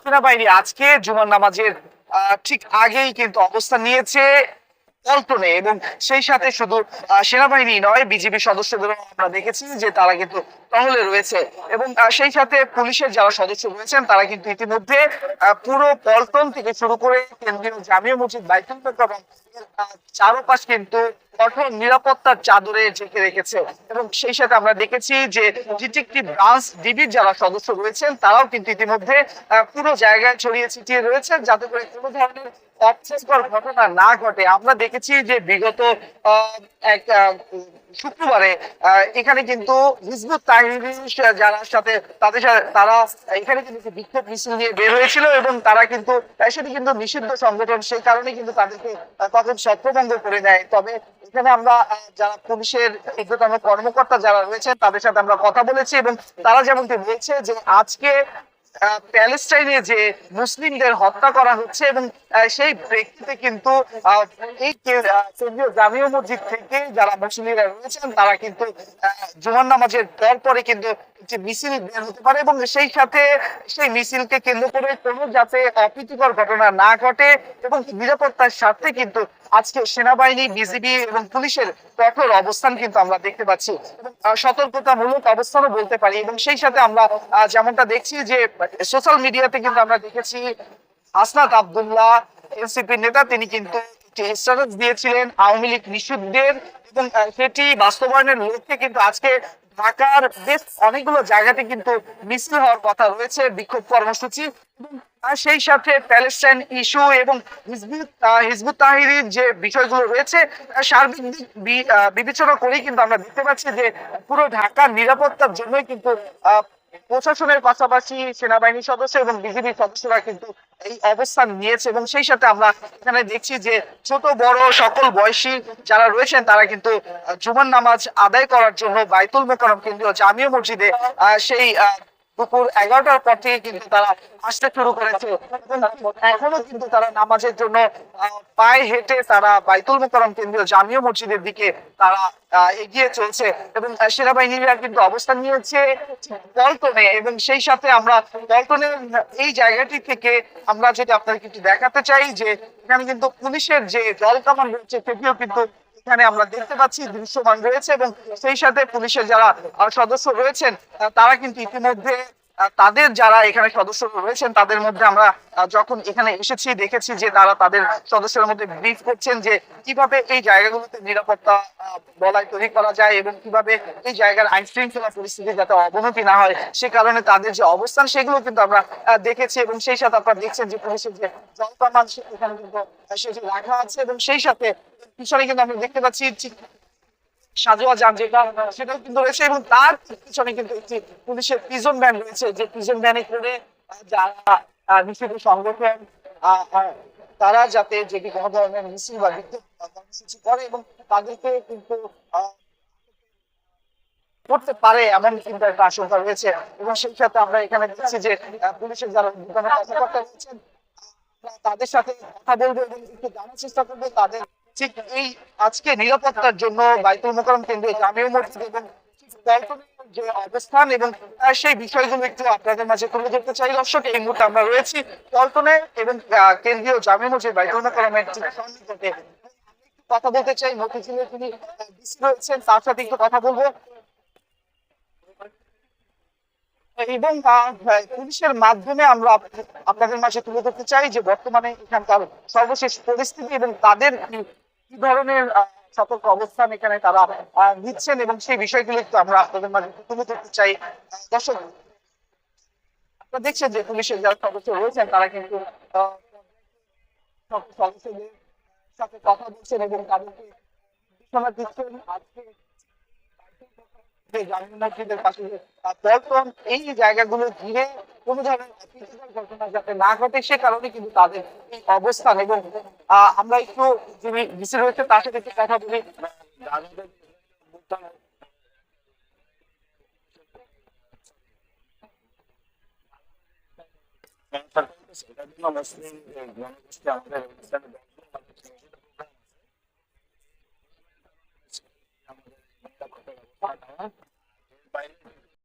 সেনাবাহিনী আজকে জুমার নামাজের ঠিক আগেই কিন্তু অবস্থান নিয়েছে পল্টনে, এবং সেই সাথে শুধু সেনাবাহিনী নয়, বিজিবি সদস্যদেরও আমরা দেখেছি যে তারা কিন্তু টহলে রয়েছে, এবং সেই সাথে পুলিশের যারা সদস্য রয়েছেন তারা কিন্তু ইতিমধ্যে পুরো পল্টন থেকে শুরু করে কেন্দ্রীয় জামিয়া মসজিদ বাইতুল মোকাররম চারপাশ কিন্তু কঠোর নিরাপত্তার চাদরে ঢেকে রেখেছে। এবং সেই সাথে আমরা দেখেছি যে ডিটেকটিভ ব্রাঞ্চ ডিবির যারা সদস্য রয়েছেন তারাও কিন্তু ইতিমধ্যে পুরো জায়গায় ছড়িয়ে ছিটিয়ে রয়েছেন, যাতে করে কোনো ধরনের অপ্রীতিকর ঘটনা না ঘটে। আমরা দেখেছি যে বিগত এক শুক্রবারে এখানে কিন্তু হিজবুত তাহরির যারা সাথে তাদের সাথে তারা এখানে কিন্তু বিক্ষোভ মিছিল নিয়ে বের হয়েছিল, এবং তারা কিন্তু সেটি কিন্তু নিষিদ্ধ সংগঠন, সেই কারণে কিন্তু তাদেরকে তখন ছত্রভঙ্গ করে দেয়। তবে এখানে আমরা যারা পুলিশের ঊর্ধ্বতন কর্মকর্তা যারা রয়েছেন তাদের সাথে আমরা কথা বলেছি, এবং তারা যেমনটি বলছে যে আজকে প্যালেস্টাইনে যে মুসলিমদের হত্যা করা হচ্ছে, এবং সেই প্রেক্ষিতে কিন্তু এই কেন্দ্রীয় জামিয়া মসজিদ থেকে যারা মুসলিমরা রয়েছেন তারা কিন্তু জুমার নামাজের পরে কিন্তু যে মিছিল বের হতে পারে, এবং সেই সাথে সেই মিছিলকে কেন্দ্র করে কোনো যাতে অপ্রীতিকর ঘটনা না ঘটে এবং নিরাপত্তার স্বার্থে কিন্তু আজকে সেনাবাহিনী, বিজিবি এবং পুলিশের কঠোর অবস্থান কিন্তু আমরা দেখতে পাচ্ছি, এবং সতর্কতামূলক অবস্থানও বলতে পারি। এবং সেই সাথে আমরা যেমনটা দেখছি যে সোশ্যাল মিডিয়াতে কিন্তু আমরা দেখেছি হাসনাত আব্দুল্লাহ এনসিপি নেতা, তিনি কিন্তু স্ট্যাটাস দিয়েছিলেন আওয়ামী লীগ নিষিদ্ধের, এবং সেটি বাস্তবায়নের লক্ষ্যে কিন্তু আজকে ঢাকার বেশ অনেকগুলো জায়গাতে কিন্তু মিছিল হওয়ার কথা রয়েছে, বিক্ষোভ কর্মসূচি। আর সেই সাথে প্যালেস্টাইন ইস্যু এবং হিজবুত তাহরির যে বিষয়গুলো রয়েছে সার্বিক বিবেচনা করেই কিন্তু আমরা দেখতে পাচ্ছি যে পুরো ঢাকার নিরাপত্তার জন্যই কিন্তু প্রশাসনের পাশাপাশি সেনাবাহিনী সদস্য এবং বিজিবি সদস্যরা কিন্তু এই অবস্থান নিয়েছে। এবং সেই সাথে আমরা এখানে দেখছি যে ছোট বড় সকল বয়সী যারা রয়েছেন তারা কিন্তু জুমার নামাজ আদায় করার জন্য বাইতুল মোকাররম কেন্দ্রীয় জামিয়া মসজিদে সেই দুপুর 11টার পর থেকে কিন্তু তারা আসতে শুরু করেছে, এবং এখনো কিন্তু তারা নামাজের জন্য পায়ে হেঁটে তারা বাইতুল মোকাররম কেন্দ্রীয় জামিয়া মসজিদের দিকে তারা এগিয়ে চলছে। এবং সেনাবাহিনীরা কিন্তু অবস্থান নিয়েছে পল্টনে, এবং সেই সাথে আমরা পল্টনের এই জায়গাটি থেকে আমরা যদি আপনাদের কিন্তু দেখাতে চাই যে এখানে কিন্তু পুলিশের যে দল কামান রয়েছে সেটিও কিন্তু এখানে আমরা দেখতে পাচ্ছি দৃশ্যমান রয়েছে, এবং সেই সাথে পুলিশের যারা সদস্য রয়েছেন তারা কিন্তু ইতিমধ্যে তাদের যারা এখানে সদস্য রয়েছেন তাদের মধ্যে আমরা যখন এখানে এসেছি দেখেছি যে তারা তাদের সদস্যের মধ্যে ব্রিফ করছেন যে কিভাবে এই জায়গাগুলোতে নিরাপত্তা বলয় তৈরি করা যায়, এবং কিভাবে এই জায়গার আইন শৃঙ্খলা পরিস্থিতি যাতে অবনতি না হয় সে কারণে তাদের যে অবস্থান সেগুলো কিন্তু আমরা দেখেছি। এবং সেই সাথে আপনারা দেখছেন যে পুলিশের যে জলপ্রমাণ এখানে কিন্তু সেটি রাখা আছে, এবং সেই সাথে পিছনে কিন্তু আমরা দেখতে পাচ্ছি সাজোয়া যান যেটা সেটাও কিন্তু রয়েছে, এবং তার পিছনে কিন্তু একটি পুলিশের প্রিজন ভ্যান রয়েছে, যে প্রিজন ভ্যানে করে যারা নিষিদ্ধ সংগঠন তারা যাতে যেটি কোনো ধরনের মিছিল বা বিক্ষোভ কর্মসূচি করে এবং তাদেরকে কিন্তু করতে পারে এমন কিন্তু একটা আশঙ্কা রয়েছে। এবং সেই সাথে আমরা এখানে দেখছি যে পুলিশের যারা কর্মকর্তা রয়েছেন তাদের সাথে কথা বলবো এবং একটু জানার চেষ্টা করবো তাদের ঠিক এই আজকে নিরাপত্তার জন্য বাইতুল মোকাররম কেন্দ্রে জামিয়া মসজিদ এবং যে অবস্থান এবং সেই বিষয়গুলো একটু আপনাদের মাঝে তুলে ধরতে চাই। দর্শক, এই মুহূর্তে আমরা রয়েছি পল্টনে এবং কেন্দ্রীয় জামিয়া মসজিদ বাইতুল মোকাররমের সন্নিকটে। কথা বলতে চাই মতিঝিলে তিনি ডিসি রয়েছেন, তার সাথে একটু কথা বলবো, এবং পুলিশের মাধ্যমে আমরা আপনাদের মাঝে তুলে ধরতে চাই যে বর্তমানে এখানকার সর্বশেষ পরিস্থিতি এবং তাদের কি ধরনের সতর্ক অবস্থান এখানে তারা নিচ্ছেন, এবং সেই বিষয়গুলো একটু আমরা আপনাদের মাঝে তুলে ধরতে চাই। দর্শক, আপনারা দেখছেন যে পুলিশের যারা সদস্য রয়েছেন তারা কিন্তু সদস্যদের সাথে কথা বলছেন এবং তাদেরকে নির্দেশনা দিচ্ছেন। আজকে মসজিদের পাশে পল্টন এই জায়গাগুলো ঘিরে কোনো ধরনের অপ্রীতিকর ঘটনা যাতে না ঘটে সে কারণে কিন্তু তাদের এই অবস্থান। এবং আমরা একটু যিনি ডিসি রয়েছে তার সাথে একটু কথা বলি। মুসলিম জনগোষ্ঠী আমাদের